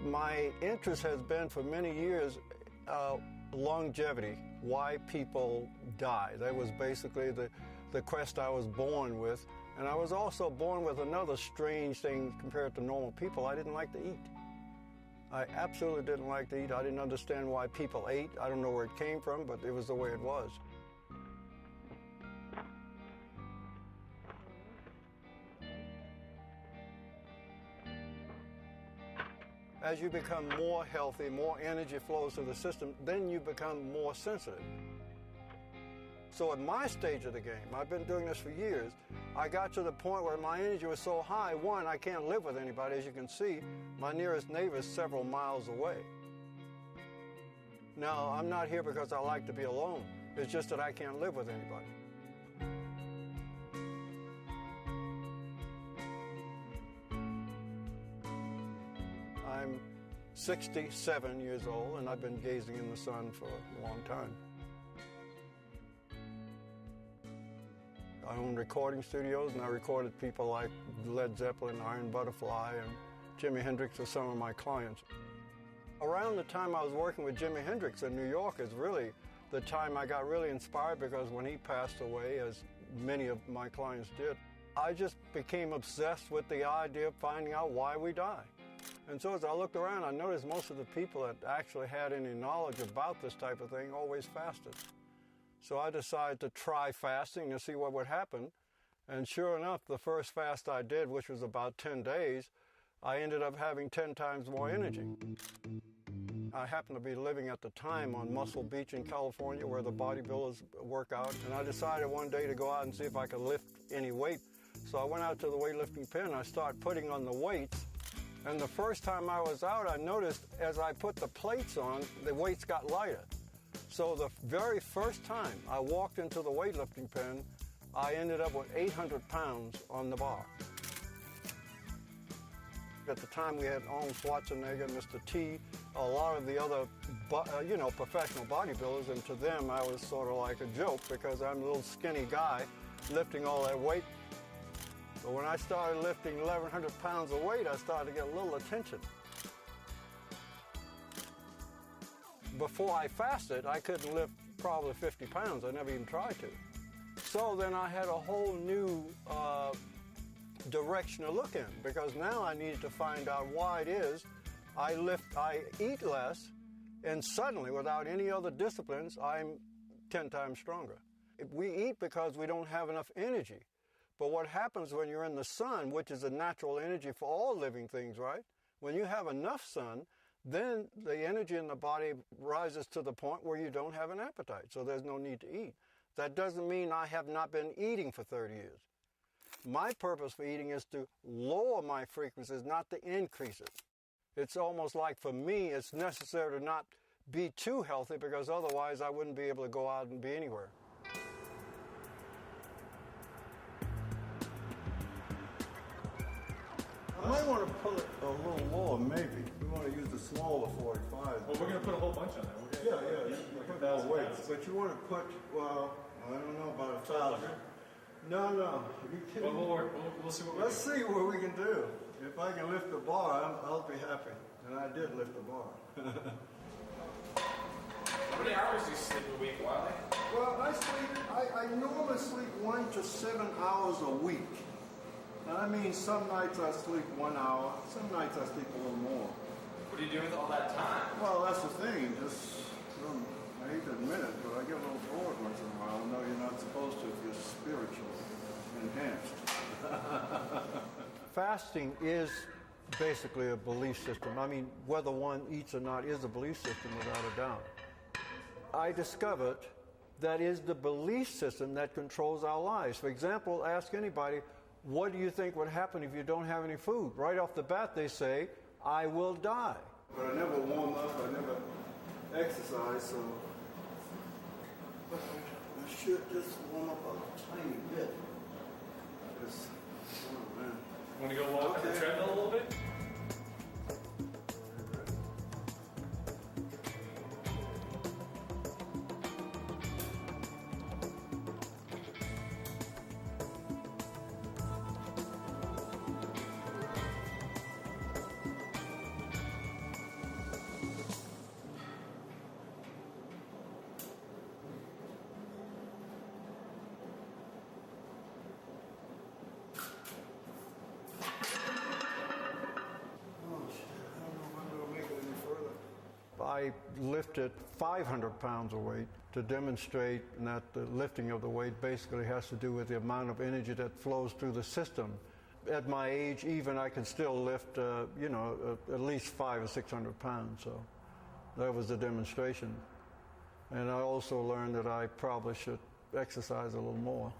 My interest has been for many years longevity, why people die. That was basically the quest I was born with. And I was also born with another strange thing compared to normal people. I didn't like to eat. I absolutely didn't like to eat. I didn't understand why people ate. I don't know where it came from, but it was the way it was. As you become more healthy, more energy flows through the system, then you become more sensitive. So at my stage of the game, I've been doing this for years, I got to the point where my energy was so high, one, I can't live with anybody. As you can see, my nearest neighbor is several miles away. Now, I'm not here because I like to be alone. It's just that I can't live with anybody. I'm 67 years old, and I've been gazing in the sun for a long time. I own recording studios, and I recorded people like Led Zeppelin, Iron Butterfly, and Jimi Hendrix are some of my clients. Around the time I was working with Jimi Hendrix in New York is really the time I got really inspired, because when he passed away, as many of my clients did, I just became obsessed with the idea of finding out why we die. And so as I looked around, I noticed most of the people that actually had any knowledge about this type of thing always fasted. So I decided to try fasting to see what would happen. And sure enough, the first fast I did, which was about 10 days, I ended up having 10 times more energy. I happened to be living at the time on Muscle Beach in California, where the bodybuilders work out. And I decided one day to go out and see if I could lift any weight. So I went out to the weightlifting pin and I started putting on the weights. And the first time I was out, I noticed as I put the plates on, the weights got lighter. So the very first time I walked into the weightlifting pen, I ended up with 800 pounds on the bar. At the time we had Arnold Schwarzenegger, Mr. T, a lot of the other professional bodybuilders, and to them I was sort of like a joke because I'm a little skinny guy lifting all that weight. But when I started lifting 1,100 pounds of weight, I started to get a little attention. Before I fasted, I couldn't lift probably 50 pounds. I never even tried to. So then I had a whole new direction to look in, because now I needed to find out why it is I eat less, and suddenly, without any other disciplines, I'm 10 times stronger. We eat because we don't have enough energy. But what happens when you're in the sun, which is a natural energy for all living things, right? When you have enough sun, then the energy in the body rises to the point where you don't have an appetite, so there's no need to eat. That doesn't mean I have not been eating for 30 years. My purpose for eating is to lower my frequencies, not to increase it. It's almost like, for me, it's necessary to not be too healthy, because otherwise I wouldn't be able to go out and be anywhere. I might want to pull it a little lower, maybe. We want to use the smaller 45. Well, we're going to put a whole bunch on there. Yeah, you put more weight. But you want to put, well, I don't know, about 1,000. No. Are you kidding? We'll see what we can do. Let's see what we can do. If I can lift the bar, I'll be happy. And I did lift the bar. How many hours do you sleep a week, Wiley? Well, I normally sleep 1 to 7 hours a week. Now, I mean, some nights I sleep 1 hour, some nights I sleep a little more. What do you do with all that time? Well, that's the thing. I hate to admit it, but I get a little bored once in a while. I know you're not supposed to if you're spiritually enhanced. Fasting is basically a belief system. I mean, whether one eats or not is a belief system, without a doubt. I discovered that is the belief system that controls our lives. For example, ask anybody, what do you think would happen if you don't have any food? Right off the bat, they say, I will die. But I never warm up, I never exercise, so I should just warm up a tiny bit. Oh, man. Want to go walk on the treadmill a little bit? I lifted 500 pounds of weight to demonstrate that the lifting of the weight basically has to do with the amount of energy that flows through the system. At my age, even I can still lift, at least 500 or 600 pounds. So that was the demonstration. And I also learned that I probably should exercise a little more.